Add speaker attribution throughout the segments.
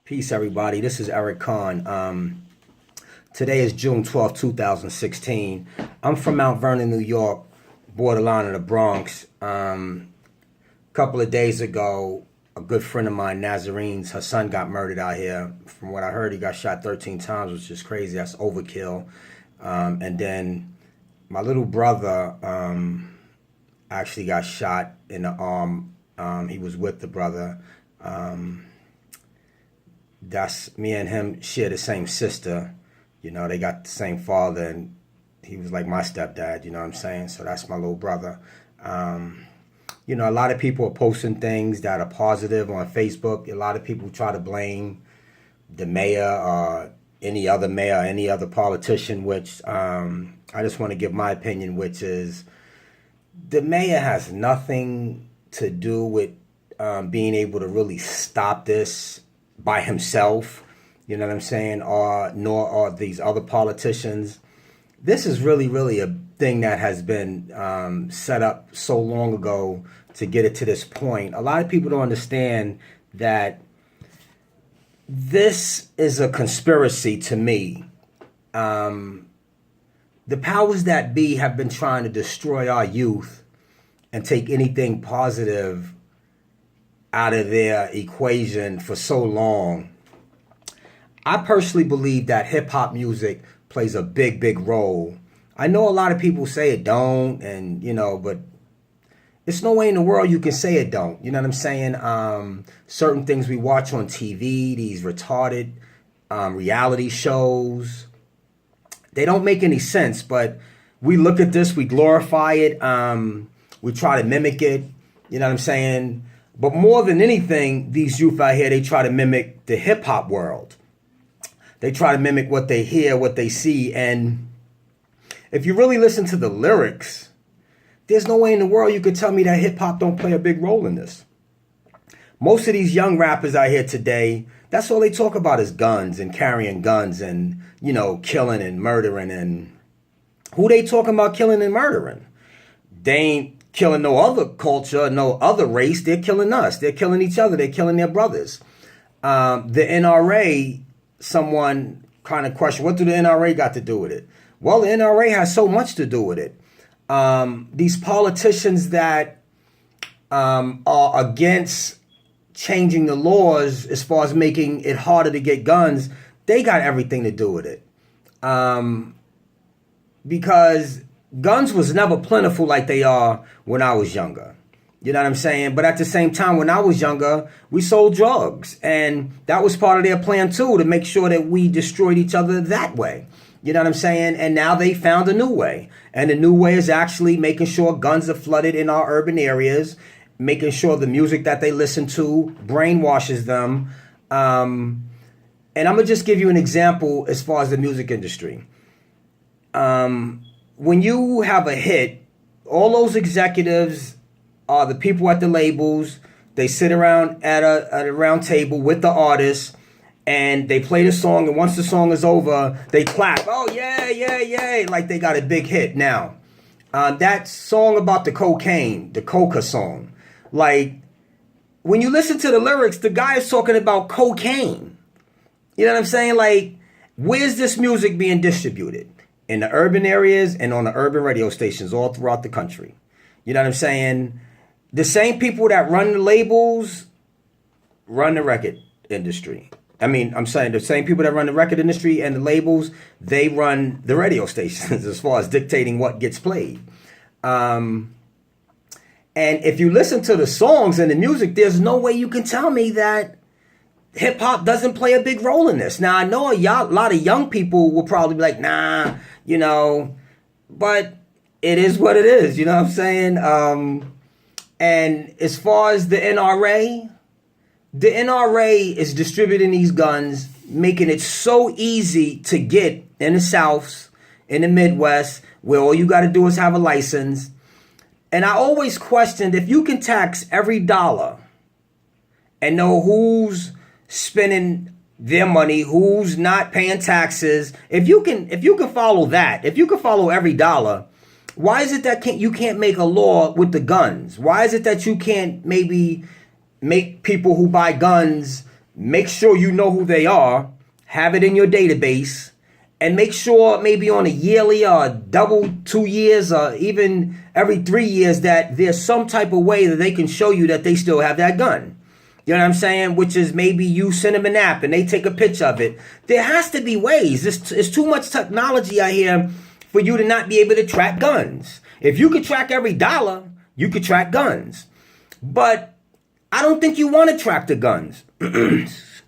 Speaker 1: Peace, everybody. This is Erik Khan. Today is June 12th, 2016. I'm from Mount Vernon, New York, borderline of the Bronx. A couple of days ago, a good friend of mine, Nazarene's, her son got murdered out here. From what I heard, he got shot 13 times, which is crazy. That's overkill. And then my little brother actually got shot in the arm. He was with the brother. That's me and him share the same sister. You know, they got the same father, and he was like my stepdad, you know what I'm saying? So that's my little brother. You know, a lot of people are posting things that are positive on Facebook. A lot of people try to blame the mayor or any other politician, which I just want to give my opinion, which is the mayor has nothing to do with being able to really stop this by himself, you know what I'm saying, nor are these other politicians. This is really a thing that has been set up so long ago to get it to this point. A lot of people don't understand that this is a conspiracy to me. The powers that be have been trying to destroy our youth and take anything positive out of their equation for so long. I personally believe that hip hop music plays a big role. I know a lot of people say it don't, and you know, but it's no way in the world you can say it don't. You know what I'm saying? Certain things we watch on TV, these retarded reality shows, they don't make any sense, but we look at this, we glorify it, we try to mimic it, you know what I'm saying? But more than anything, these youth out here, they try to mimic the hip hop world. They try to mimic what they hear, what they see. And if you really listen to the lyrics, there's no way in the world you could tell me that hip hop don't play a big role in this. Most of these young rappers out here today, that's all they talk about is guns and carrying guns and, you know, killing and murdering. And who they talking about killing and murdering? They ain't killing no other culture, no other race. They're killing us. They're killing each other. They're killing their brothers. The NRA, someone kind of questioned, what do the NRA got to do with it? Well, the NRA has so much to do with it. These politicians that are against changing the laws as far as making it harder to get guns, they got everything to do with it. Because guns was never plentiful like they are when I was younger. You know what I'm saying? But at the same time, when I was younger, we sold drugs. And that was part of their plan, too, to make sure that we destroyed each other that way. You know what I'm saying? And now they found a new way. And the new way is actually making sure guns are flooded in our urban areas, making sure the music that they listen to brainwashes them. And I'm going to just give you an example as far as the music industry. When you have a hit, all those executives are the people at the labels. They sit around at a round table with the artists, and they play the song, and once the song is over, they clap. Oh, yeah, like they got a big hit. Now, that song about the cocaine, the coca song, like, when you listen to the lyrics, the guy is talking about cocaine. You know what I'm saying? Like, where's this music being distributed? In the urban areas and on the urban radio stations all throughout the country. You know what I'm saying? The same people that run the labels run the record industry. I'm saying the same people that run the record industry and the labels, they run the radio stations as far as dictating what gets played. And if you listen to the songs and the music, there's no way you can tell me that hip hop doesn't play a big role in this. Now, I know a lot of young people will probably be like, nah, you know, but it is what it is. You know what I'm saying? And as far as the NRA is distributing these guns, making it so easy to get in the South, in the Midwest, where all you got to do is have a license. And I always questioned, if you can tax every dollar and know who's spending their money, who's not paying taxes, if you can follow that, if you can follow every dollar, why is it that you can't make a law with the guns? Why is it that you can't maybe make people who buy guns make sure you know who they are, have it in your database, and make sure maybe on a yearly or double 2 years or even every 3 years that there's some type of way that they can show you that they still have that gun. You know what I'm saying? Which is maybe you send them an app and they take a picture of it. There has to be ways. It's too much technology out here for you to not be able to track guns. If you could track every dollar, you could track guns. But I don't think you want to track the guns.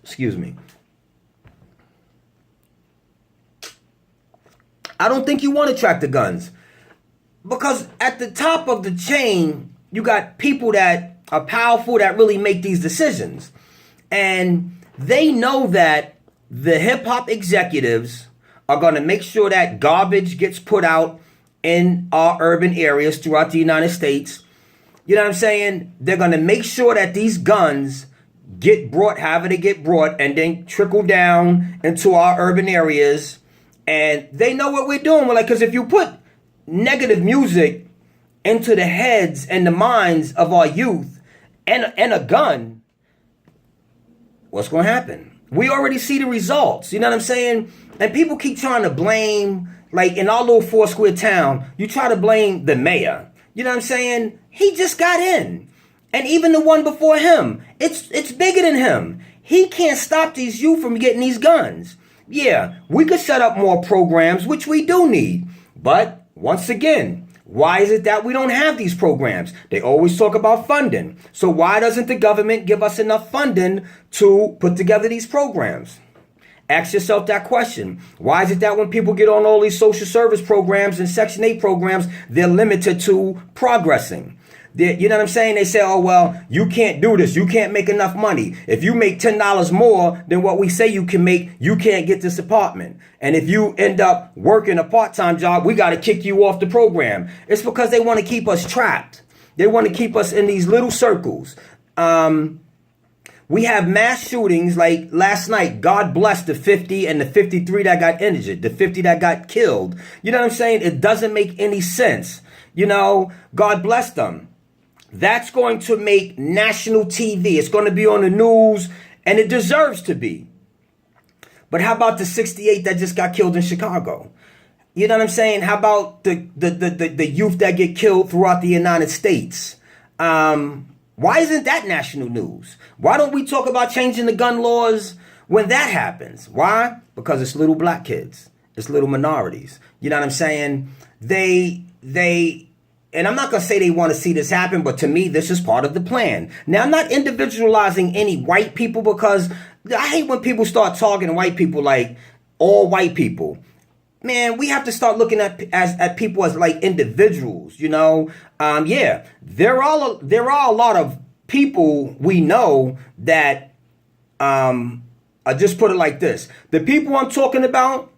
Speaker 1: Excuse me. I don't think you want to track the guns. Because at the top of the chain, you got people that are powerful that really make these decisions. And they know that the hip hop executives are going to make sure that garbage gets put out in our urban areas throughout the United States. You know what I'm saying? They're going to make sure that these guns get brought, however they get brought, and then trickle down into our urban areas. And they know what we're doing. Like, because if you put negative music into the heads and the minds of our youth and a gun, what's going to happen? We already see the results. You know what I'm saying? And people keep trying to blame, like in our little 4-square town, you try to blame the mayor. You know what I'm saying? He just got in. And even the one before him, it's bigger than him. He can't stop these youth from getting these guns. Yeah, we could set up more programs, which we do need. But once again, why is it that we don't have these programs? They always talk about funding. So why doesn't the government give us enough funding to put together these programs? Ask yourself that question. Why is it that when people get on all these social service programs and Section 8 programs, they're limited to progressing? You know what I'm saying? They say, oh, well, you can't do this. You can't make enough money. If you make $10 more than what we say you can make, you can't get this apartment. And if you end up working a part-time job, we got to kick you off the program. It's because they want to keep us trapped. They want to keep us in these little circles. We have mass shootings like last night. God bless the 50 and the 53 that got injured, the 50 that got killed. You know what I'm saying? It doesn't make any sense. You know, God bless them. That's going to make national TV. It's going to be on the news, and it deserves to be. But how about the 68 that just got killed in Chicago? You know what I'm saying? How about the youth that get killed throughout the United States? Why isn't that national news? Why don't we talk about changing the gun laws when that happens? Why? Because it's little black kids. It's little minorities. You know what I'm saying? And I'm not going to say they want to see this happen, but to me, this is part of the plan. Now, I'm not individualizing any white people because I hate when people start talking to white people like all white people. Man, we have to start looking at people as like individuals, you know? Yeah, there are a lot of people we know that, I just put it like this. The people I'm talking about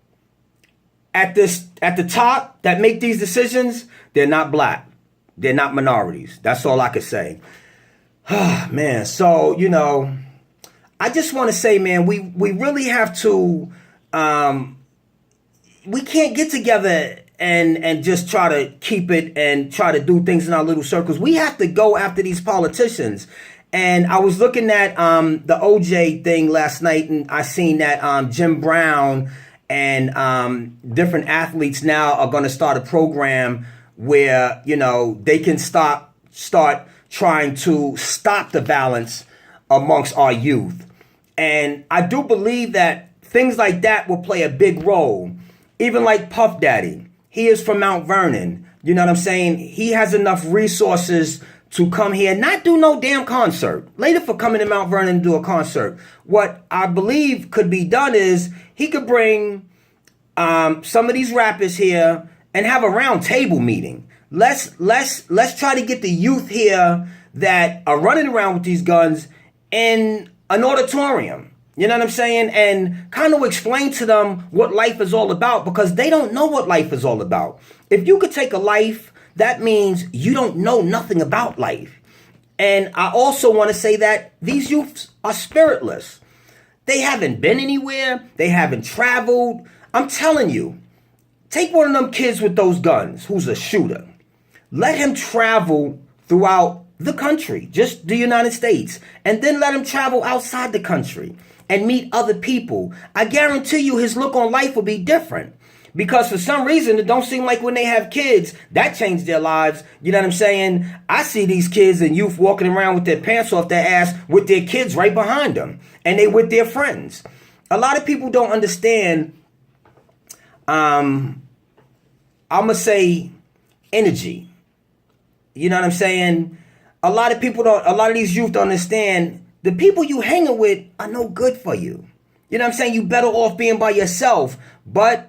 Speaker 1: at the top that make these decisions, they're not black. They're not minorities. That's all I could say. Man, so, you know, I just want to say, man, we really have to, we can't get together and just try to keep it and try to do things in our little circles. We have to go after these politicians. And I was looking at the OJ thing last night, and I seen that Jim Brown and different athletes now are going to start a program where, you know, they can start trying to stop the violence amongst our youth. And I do believe that things like that will play a big role. Even like Puff Daddy, he is from Mount Vernon. You know what I'm saying? He has enough resources to come here and not do no damn concert. Later for coming to Mount Vernon and do a concert. What I believe could be done is he could bring some of these rappers here and have a round table meeting. Let's try to get the youth here that are running around with these guns in an auditorium. You know what I'm saying? And kind of explain to them what life is all about, because they don't know what life is all about. If you could take a life, that means you don't know nothing about life. And I also want to say that these youths are spiritless. They haven't been anywhere. They haven't traveled. I'm telling you, take one of them kids with those guns who's a shooter. Let him travel throughout the country, just the United States, and then let him travel outside the country and meet other people. I guarantee you his look on life will be different. Because for some reason, it don't seem like when they have kids, that changed their lives. You know what I'm saying? I see these kids and youth walking around with their pants off their ass with their kids right behind them. And they with their friends. A lot of people don't understand, I'm going to say energy. You know what I'm saying? A lot of these youth don't understand the people you hanging with are no good for you. You know what I'm saying? You better off being by yourself. But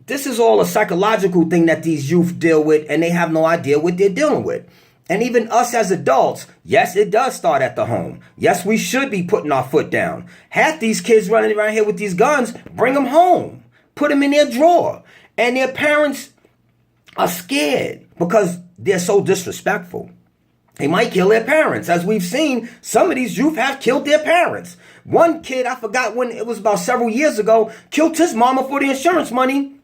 Speaker 1: this is all a psychological thing that these youth deal with, and they have no idea what they're dealing with. And even us as adults, yes, it does start at the home. Yes, we should be putting our foot down. Half these kids running around here with these guns, bring them home. Put them in their drawer. And their parents are scared because they're so disrespectful. They might kill their parents. As we've seen, some of these youth have killed their parents. One kid, I forgot when, it was about several years ago, killed his mama for the insurance money.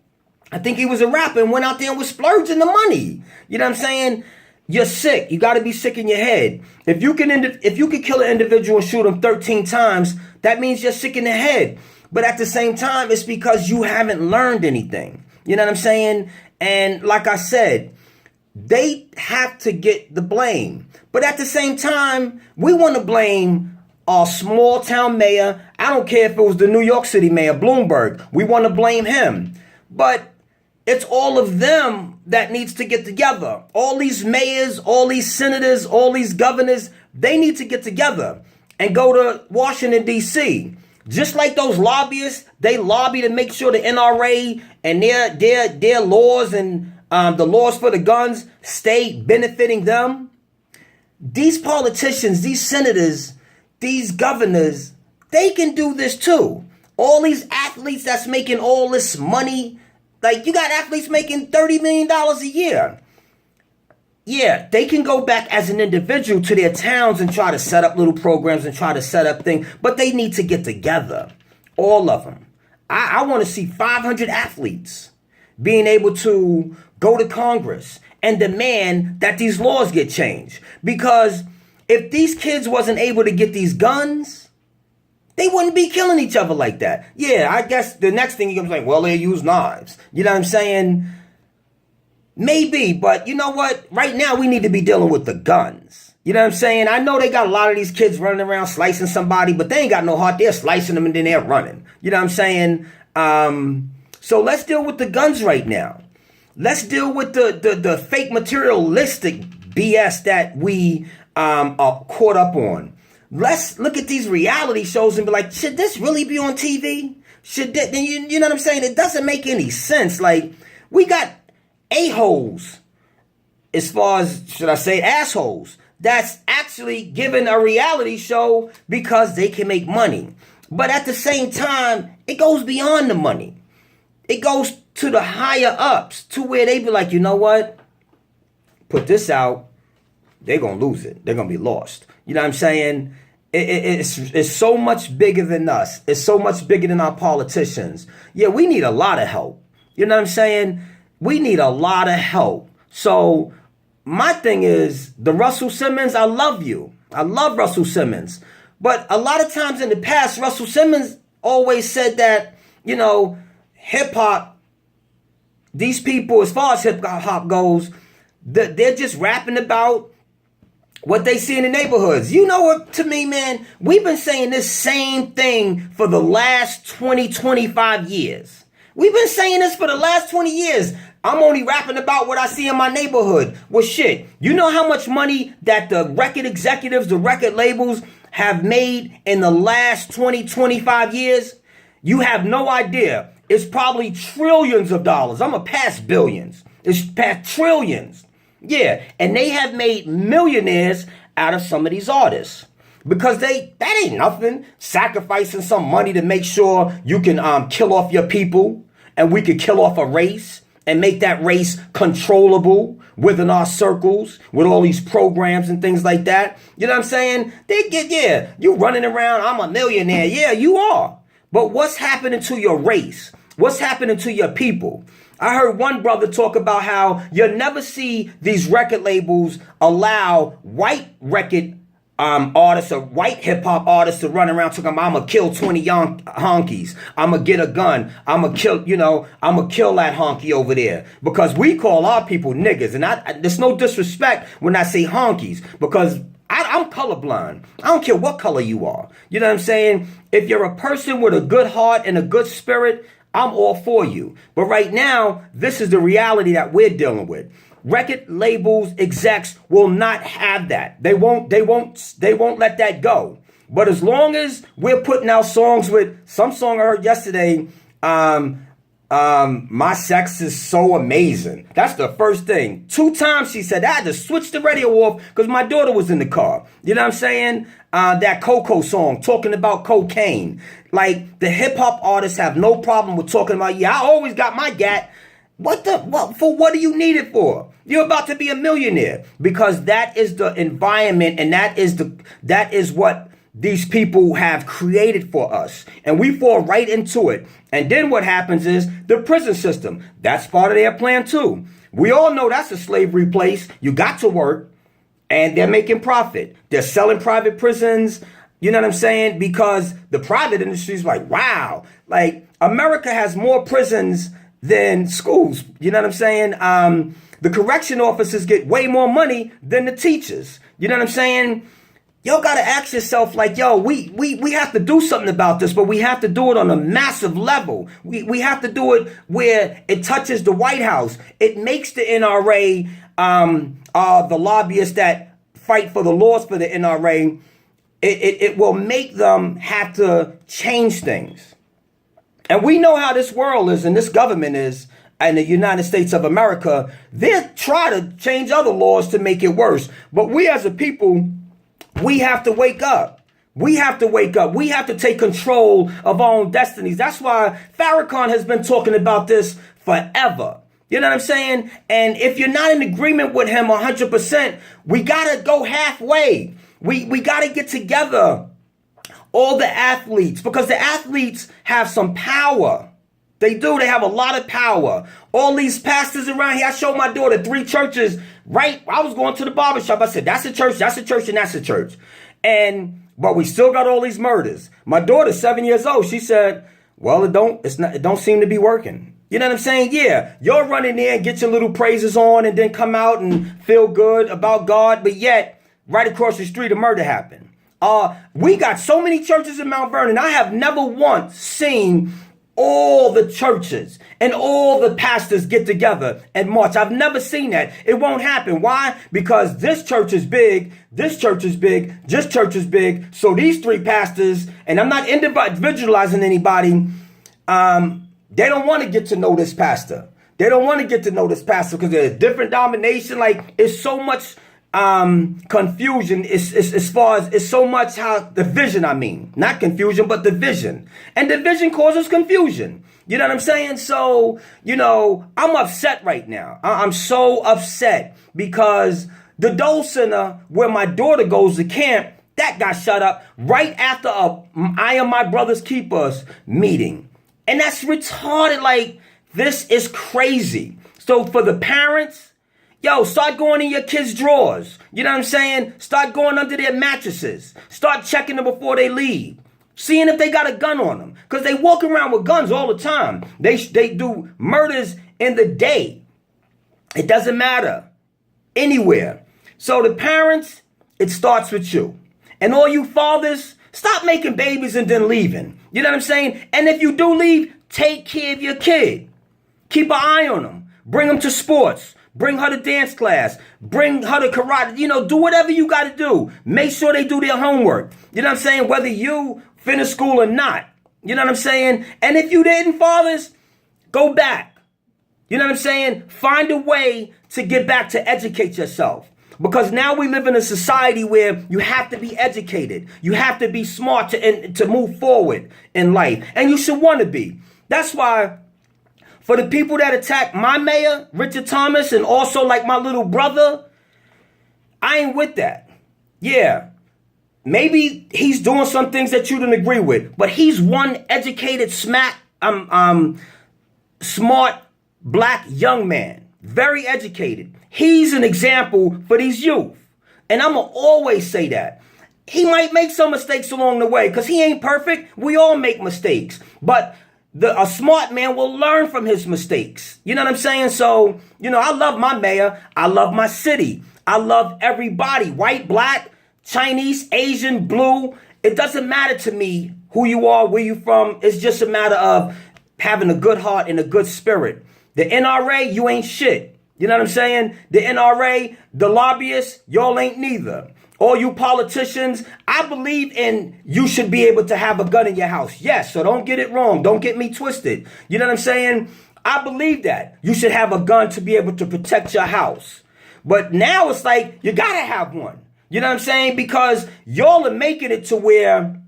Speaker 1: I think he was a rapper and went out there and was splurging the money. You know what I'm saying? You're sick. You got to be sick in your head. If you can kill an individual and shoot him 13 times, that means you're sick in the head. But at the same time, it's because you haven't learned anything. You know what I'm saying? And like I said, they have to get the blame. But at the same time, we want to blame our small town mayor. I don't care if it was the New York City mayor, Bloomberg. We want to blame him. But it's all of them that needs to get together. All these mayors, all these senators, all these governors, they need to get together and go to Washington, D.C. Just like those lobbyists, they lobby to make sure the NRA and their laws and the laws for the guns stay benefiting them. These politicians, these senators, these governors, they can do this too. All these athletes that's making all this money, like you got athletes making $30 million a year. Yeah, they can go back as an individual to their towns and try to set up little programs and try to set up things, but they need to get together. All of them. I want to see 500 athletes being able to go to Congress and demand that these laws get changed. Because if these kids wasn't able to get these guns, they wouldn't be killing each other like that. Yeah, I guess the next thing you're going to be like, well, they use knives. You know what I'm saying? Maybe, but you know what? Right now, we need to be dealing with the guns. You know what I'm saying? I know they got a lot of these kids running around slicing somebody, but they ain't got no heart. They're slicing them and then they're running. You know what I'm saying? So let's deal with the guns right now. Let's deal with the fake materialistic BS that we are caught up on. Let's look at these reality shows and be like, should this really be on TV? Should that, you know what I'm saying? It doesn't make any sense. Like, we got a-holes, as far as, should I say, assholes, that's actually given a reality show because they can make money. But at the same time, it goes beyond the money. It goes to the higher ups, to where they be like, you know what? Put this out, they're going to lose it. They're going to be lost. You know what I'm saying? It's so much bigger than us. It's so much bigger than our politicians. Yeah, we need a lot of help. You know what I'm saying? We need a lot of help. So my thing is, the Russell Simmons, I love you. I love Russell Simmons. But a lot of times in the past, Russell Simmons always said that, you know, hip hop, these people, as far as hip hop goes, they're just rapping about what they see in the neighborhoods. You know what, to me, man, we've been saying this same thing for the last 25 years. We've been saying this for the last 20 years. I'm only rapping about what I see in my neighborhood. Well, shit, you know how much money that the record executives, the record labels have made in the last 25 years? You have no idea. It's probably trillions of dollars. I'm going to pass billions. It's past trillions. Yeah, and they have made millionaires out of some of these artists. Because that ain't nothing. Sacrificing some money to make sure you can kill off your people. And we could kill off a race and make that race controllable within our circles with all these programs and things like that. You know what I'm saying? You running around, I'm a millionaire. Yeah, you are. But what's happening to your race? What's happening to your people? I heard one brother talk about how you'll never see these record labels allow white record artists or white hip hop artists to run around talking about, I'm gonna kill 20 young honkies. I'm gonna get a gun. I'm gonna kill, I'm gonna kill that honky over there. Because we call our people niggas. And there's no disrespect when I say honkies, because I'm colorblind. I don't care what color you are. You know what I'm saying? If you're a person with a good heart and a good spirit, I'm all for you. But right now, this is the reality that we're dealing with. Record labels, execs will not have that. They won't let that go. But as long as we're putting out songs with some song I heard yesterday, my sex is so amazing. That's the first thing. 2 times she said, I had to switch the radio off because my daughter was in the car. You know what I'm saying? That Coco song talking about cocaine. Like, the hip hop artists have no problem with talking about, I always got my gat. What do you need it for? You're about to be a millionaire, because that is the environment, and that is what these people have created for us. And we fall right into it. And then what happens is the prison system. That's part of their plan too. We all know that's a slavery place. You got to work, and they're making profit. They're selling private prisons. You know what I'm saying? Because the private industry is like, wow, like America has more prisons than schools. You know what I'm saying? The correction officers get way more money than the teachers. You know what I'm saying? Y'all got to ask yourself, like, we have to do something about this, but we have to do it on a massive level. We have to do it where it touches the White House. It makes the NRA, the lobbyists that fight for the laws for the NRA, it will make them have to change things. And we know how this world is and this government is, and the United States of America. They try to change other laws to make it worse. But we as a people, we have to wake up. We have to wake up. We have to take control of our own destinies. That's why Farrakhan has been talking about this forever. You know what I'm saying? And if you're not in agreement with him 100%, we got to go halfway. We got to get together. All the athletes, because the athletes have some power. They do. They have a lot of power. All these pastors around here. I showed my daughter 3 churches, right? I was going to the barbershop. I said, that's a church, and that's a church. But we still got all these murders. My daughter's 7 years old. She said, well, it don't seem to be working. You know what I'm saying? Yeah, you're running there and get your little praises on and then come out and feel good about God. But yet, right across the street, a murder happened. We got so many churches in Mount Vernon. I have never once seen all the churches and all the pastors get together and march. I've never seen that. It won't happen. Why? Because this church is big, this church is big, this church is big. So these 3 pastors, and I'm not individualizing anybody, they don't want to get to know this pastor. They don't want to get to know this pastor because they're a different domination. Like, it's so much confusion as far as it's so much how division, not confusion, but division. And division causes confusion. You know what I'm saying? So, I'm upset right now. I'm so upset because the Dole Center where my daughter goes to camp, that got shut up right after I Am My Brother's Keepers meeting. And that's retarded. Like, this is crazy. So for the parents, start going in your kids' drawers. You know what I'm saying? Start going under their mattresses. Start checking them before they leave. Seeing if they got a gun on them. Because they walk around with guns all the time. They do murders in the day. It doesn't matter. Anywhere. So the parents, it starts with you. And all you fathers, stop making babies and then leaving. You know what I'm saying? And if you do leave, take care of your kid. Keep an eye on them. Bring them to sports. Bring her to dance class. Bring her to karate. Do whatever you got to do. Make sure they do their homework. You know what I'm saying? Whether you finish school or not. You know what I'm saying? And if you didn't, fathers, go back. You know what I'm saying? Find a way to get back to educate yourself. Because now we live in a society where you have to be educated. You have to be smart to move forward in life. And you should want to be. That's why, for the people that attack my mayor, Richard Thomas, and also like my little brother, I ain't with that. Yeah, maybe he's doing some things that you didn't agree with, but he's one educated smart black young man, very educated. He's an example for these youth. And I'm going to always say that. He might make some mistakes along the way because he ain't perfect. We all make mistakes. But a smart man will learn from his mistakes. You know what I'm saying? So, I love my mayor. I love my city. I love everybody. White, black, Chinese, Asian, blue. It doesn't matter to me who you are, where you from. It's just a matter of having a good heart and a good spirit. The NRA, you ain't shit. You know what I'm saying? The NRA, the lobbyists, y'all ain't neither. All you politicians, I believe in you should be able to have a gun in your house. Yes, so don't get it wrong. Don't get me twisted. You know what I'm saying? I believe that. You should have a gun to be able to protect your house. But now it's like, you gotta have one. You know what I'm saying? Because y'all are making it to where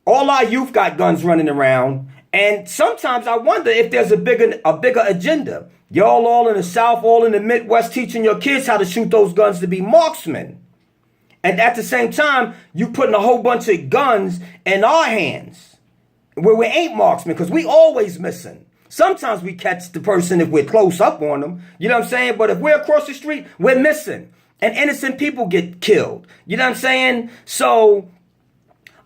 Speaker 1: all our youth got guns running around. And sometimes I wonder if there's a bigger agenda. Y'all all in the South, all in the Midwest, teaching your kids how to shoot those guns to be marksmen. And at the same time, you putting a whole bunch of guns in our hands where we ain't marksmen because we always missing. Sometimes we catch the person if we're close up on them. You know what I'm saying? But if we're across the street, we're missing. And innocent people get killed. You know what I'm saying? So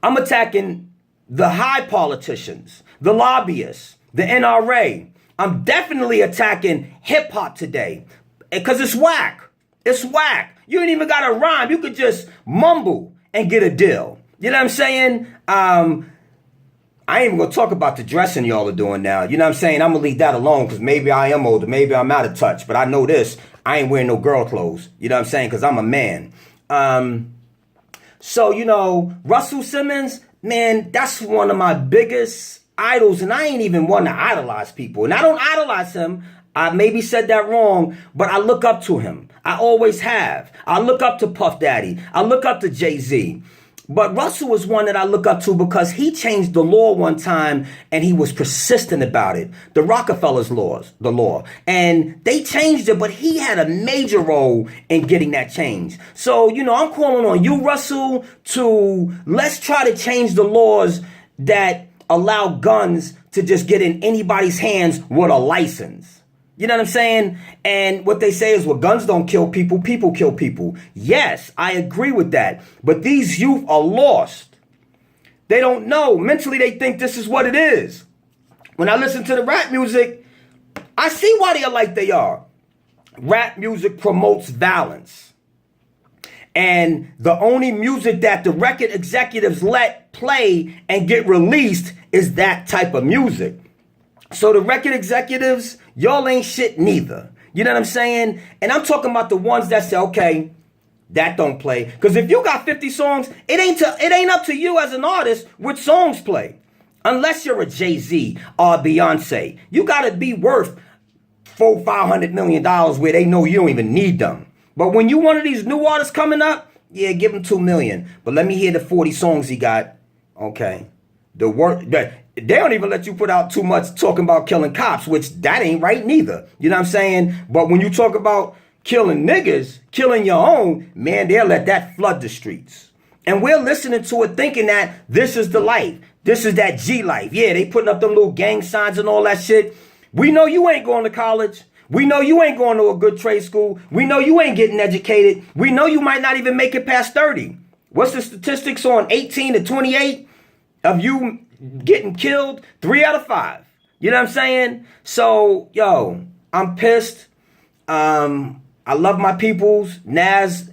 Speaker 1: I'm attacking the high politicians, the lobbyists, the NRA. I'm definitely attacking hip hop today because it's whack. It's whack. You ain't even got a rhyme. You could just mumble and get a deal. You know what I'm saying? I ain't even going to talk about the dressing y'all are doing now. You know what I'm saying? I'm going to leave that alone because maybe I am older. Maybe I'm out of touch. But I know this. I ain't wearing no girl clothes. You know what I'm saying? Because I'm a man. So, Russell Simmons, man, that's one of my biggest idols. And I ain't even one to idolize people. And I don't idolize him. I maybe said that wrong, but I look up to him. I always have. I look up to Puff Daddy. I look up to Jay-Z. But Russell was one that I look up to because he changed the law one time and he was persistent about it. The Rockefellers the law. And they changed it, but he had a major role in getting that change. So, I'm calling on you, Russell, to let's try to change the laws that allow guns to just get in anybody's hands with a license. You know what I'm saying? And what they say is, well, guns don't kill people, people kill people. Yes, I agree with that. But these youth are lost. They don't know. Mentally, they think this is what it is. When I listen to the rap music, I see why they are like they are. Rap music promotes violence. And the only music that the record executives let play and get released is that type of music. So the record executives, y'all ain't shit neither. You know what I'm saying? And I'm talking about the ones that say, okay, that don't play. Because if you got 50 songs, it ain't up to you as an artist which songs play. Unless you're a Jay-Z or a Beyonce. You got to be worth $400-500 million where they know you don't even need them. But when you one of these new artists coming up, yeah, give him $2 million. But let me hear the 40 songs he got. Okay. The work that they don't even let you put out too much talking about killing cops, which that ain't right neither. You know what I'm saying? But when you talk about killing niggas, killing your own, man, they'll let that flood the streets. And we're listening to it thinking that this is the life. This is that G life. Yeah, they putting up them little gang signs and all that shit. We know you ain't going to college. We know you ain't going to a good trade school. We know you ain't getting educated. We know you might not even make it past 30. What's the statistics on 18 to 28 of you getting killed? 3 out of 5. You know what I'm saying? So, yo, I'm pissed. I love my peoples. Naz,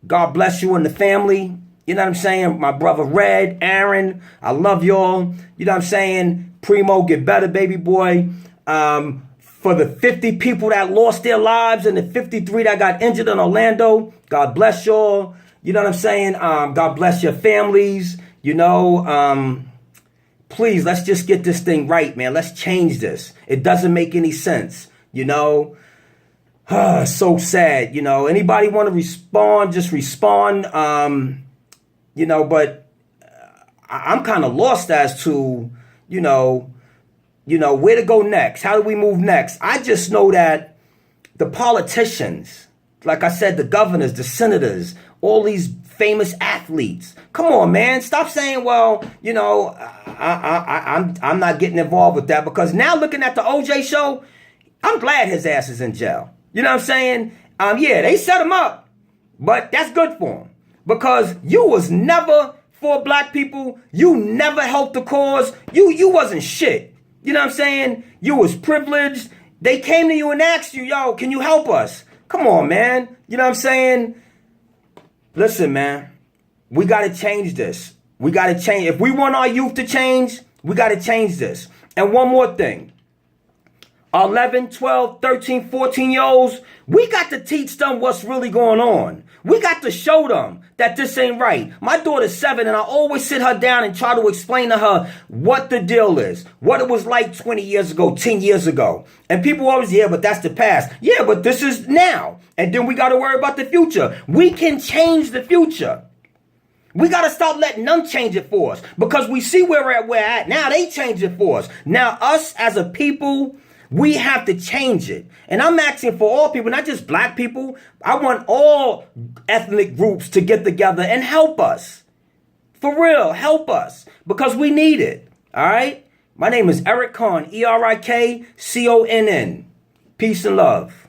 Speaker 1: God bless you and the family. You know what I'm saying? My brother Red, Aaron, I love y'all. You know what I'm saying? Primo, get better, baby boy. For the 50 people that lost their lives and the 53 that got injured in Orlando, God bless y'all. You know what I'm saying? God bless your families. Please, let's just get this thing right, man. Let's change this. It doesn't make any sense, So sad, Anybody want to respond, just respond. But I'm kind of lost as to, where to go next. How do we move next? I just know that the politicians, like I said, the governors, the senators, all these famous athletes. Come on, man. Stop saying, well, I'm not getting involved with that, because now looking at the OJ show, I'm glad his ass is in jail. You know what I'm saying? Yeah, they set him up, but that's good for him, because you was never for black people. You never helped the cause. You wasn't shit. You know what I'm saying? You was privileged. They came to you and asked you, yo, can you help us? Come on, man. You know what I'm saying? Listen, man, we got to change this. We got to change. If we want our youth to change, we got to change this. And one more thing. 11, 12, 13, 14-year-olds, we got to teach them what's really going on. We got to show them that this ain't right. My daughter's 7, and I always sit her down and try to explain to her what the deal is, what it was like 20 years ago, 10 years ago. And people always, yeah, but that's the past. Yeah, but this is now. And then we got to worry about the future. We can change the future. We got to stop letting them change it for us, because we see where we're at. Now they change it for us. Now us as a people, we have to change it. And I'm asking for all people, not just black people. I want all ethnic groups to get together and help us. For real, help us, because we need it. All right? My name is Erik Conn, ErikConn. Peace and love.